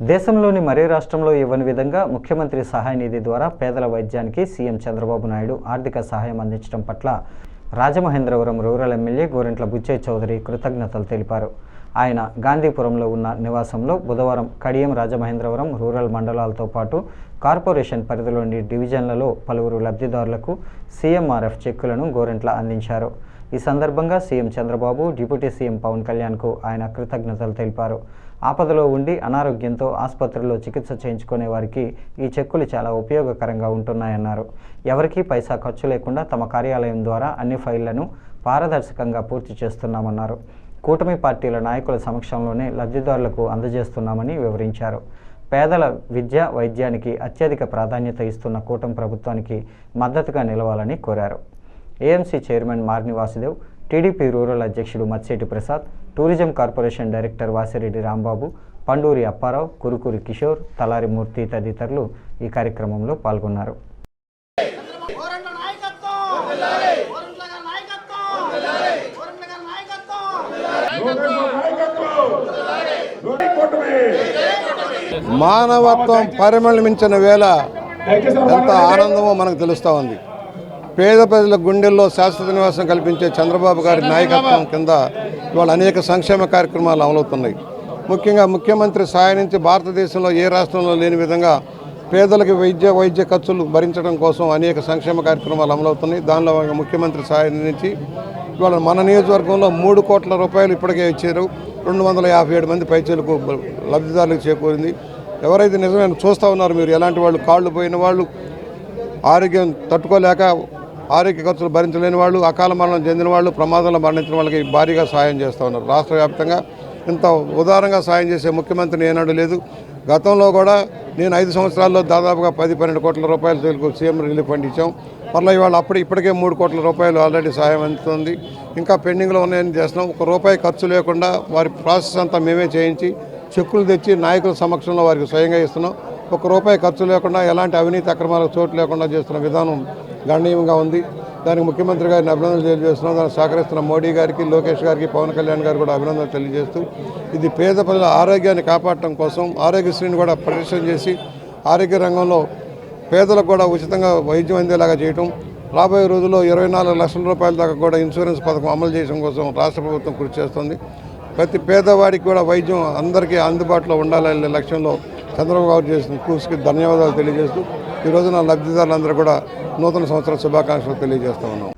దేశంలోని మరే రాష్ట్రంలో ఇవ్వని విధంగా ముఖ్యమంత్రి సహాయ నిధి ద్వారా పేదల వైద్యానికి సీఎం చంద్రబాబు నాయుడు ఆర్థిక సహాయం అందించడం పట్ల రాజమహేంద్రవరం రూరల్ ఎమ్మెల్యే గోరంట్ల బుచ్చయ్య చౌదరి కృతజ్ఞతలు తెలిపారు. ఆయన గాంధీపురంలో ఉన్న నివాసంలో బుధవారం కడియం రాజమహేంద్రవరం రూరల్ మండలాలతో పాటు కార్పొరేషన్ పరిధిలోని డివిజన్లలో పలువురు లబ్ధిదారులకు సీఎంఆర్ఎఫ్ చెక్కులను గోరంట్ల అందించారు. ఈ సందర్భంగా CM Chandrababu, deputy CM Pawan కళ్యాణ్కు ఆయన కృతజ్ఞతలు తెలిపారు. ఆపదలో ఉండి అనారోగ్యంతో ఆసుపత్రిలో చికిత్స చేయించుకునే వారికి ఈ చెక్కులు చాలా ఉపయోగకరంగా ఉంటున్నాయన్నారు. ఎవరికీ పైసా ఖర్చు లేకుండా తమ కార్యాలయం ద్వారా అన్ని ఫైళ్లను పారదర్శకంగా పూర్తి చేస్తున్నామన్నారు. కూటమి పార్టీల నాయకుల సమక్షంలోనే లబ్ధిదారులకు అందజేస్తున్నామని వివరించారు. పేదల విద్య, వైద్యానికి అత్యధిక ప్రాధాన్యత ఇస్తున్న కూటమి ప్రభుత్వానికి మద్దతుగా నిలవాలని కోరారు. AMC chairman Marni Vasudev, TDP rural అధ్యక్షుడు Matseti Prasad, tourism corporation director Vasireddy Rambabu, Panduri Apparao, Kurukuri Kishore, Talari Murthy తదితరులు ఈ కార్యక్రమంలో పాల్గొన్నారు. మానవత్వం పరిమళించిన వేళ ఎంత ఆనందమో మనకు తెలుస్తూ ఉంది. పేద ప్రజల గుండెల్లో శాశ్వత నివాసం కల్పించే చంద్రబాబు గారి నాయకత్వం కింద ఇవాళ అనేక సంక్షేమ కార్యక్రమాలు అమలవుతున్నాయి. ముఖ్యంగా ముఖ్యమంత్రి సాయం నుంచి భారతదేశంలో ఏ రాష్ట్రంలో లేని విధంగా పేదలకు వైద్య ఖర్చులు భరించడం కోసం అనేక సంక్షేమ కార్యక్రమాలు అమలవుతున్నాయి. దానిలో ముఖ్యమంత్రి సాయం నుంచి ఇవాళ మన నియోజకవర్గంలో 3 కోట్ల రూపాయలు ఇప్పటికే ఇచ్చారు. 257 మంది పైచలకు లబ్ధిదారులకు చేకూరింది. ఎవరైతే నిజమైన చూస్తూ ఉన్నారు మీరు, ఎలాంటి వాళ్ళు, కాళ్ళు పోయిన వాళ్ళు, ఆరోగ్యం తట్టుకోలేక ఆరోగ్య ఖర్చులు భరించలేని వాళ్ళు, అకాల మరణం చెందిన వాళ్ళు, ప్రమాదంలో మరణించిన వాళ్ళకి భారీగా సాయం చేస్తూ ఉన్నారు. రాష్ట్ర వ్యాప్తంగా ఇంత ఉదారంగా సాయం చేసే ముఖ్యమంత్రిని ఏనాడు లేదు. గతంలో కూడా నేను 5 సంవత్సరాల్లో దాదాపుగా 10-12 కోట్ల రూపాయలు సీఎం రిలీఫ్ ఫండ్ ఇచ్చాం. మళ్ళీ ఇవాళ ఇప్పటికే 3 కోట్ల రూపాయలు ఆల్రెడీ సాయం అందుతుంది. ఇంకా పెండింగ్లో ఉన్నాయని చేస్తున్నాం. ₹1 ఖర్చు లేకుండా వారి ప్రాసెస్ అంతా మేమే చేయించి చెక్కులు తెచ్చి నాయకుల సమక్షంలో వారికి స్వయంగా ఇస్తున్నాం. ₹1 ఖర్చు లేకుండా ఎలాంటి అవినీతి అక్రమాలకు చోటు లేకుండా చేస్తున్న విధానం గణనీయంగా ఉంది. దానికి ముఖ్యమంత్రి గారిని అభినందనలు తెలియజేస్తున్నాం. దానికి సహకరిస్తున్న మోడీ గారికి, లోకేష్ గారికి, పవన్ కళ్యాణ్ గారికి కూడా అభినందనలు తెలియజేస్తూ ఇది పేద ప్రజల ఆరోగ్యాన్ని కాపాడటం కోసం ఆరోగ్యశ్రీని కూడా పరిరక్షణ చేసి ఆరోగ్య రంగంలో పేదలకు కూడా ఉచితంగా వైద్యం అందేలాగా చేయటం, రాబోయే రోజుల్లో 24 లక్షల రూపాయల దాకా కూడా ఇన్సూరెన్స్ పథకం అమలు చేయడం కోసం రాష్ట్ర ప్రభుత్వం కృషి చేస్తుంది. ప్రతి పేదవాడికి కూడా వైద్యం అందరికీ అందుబాటులో ఉండాలనే లక్ష్యంలో చంద్రబాబు గారు చేసిన కృషికి ధన్యవాదాలు తెలియజేస్తూ ఈరోజు నా లబ్ధిదారులందరూ కూడా నూతన సంవత్సర శుభాకాంక్షలు తెలియజేస్తూ ఉన్నాం.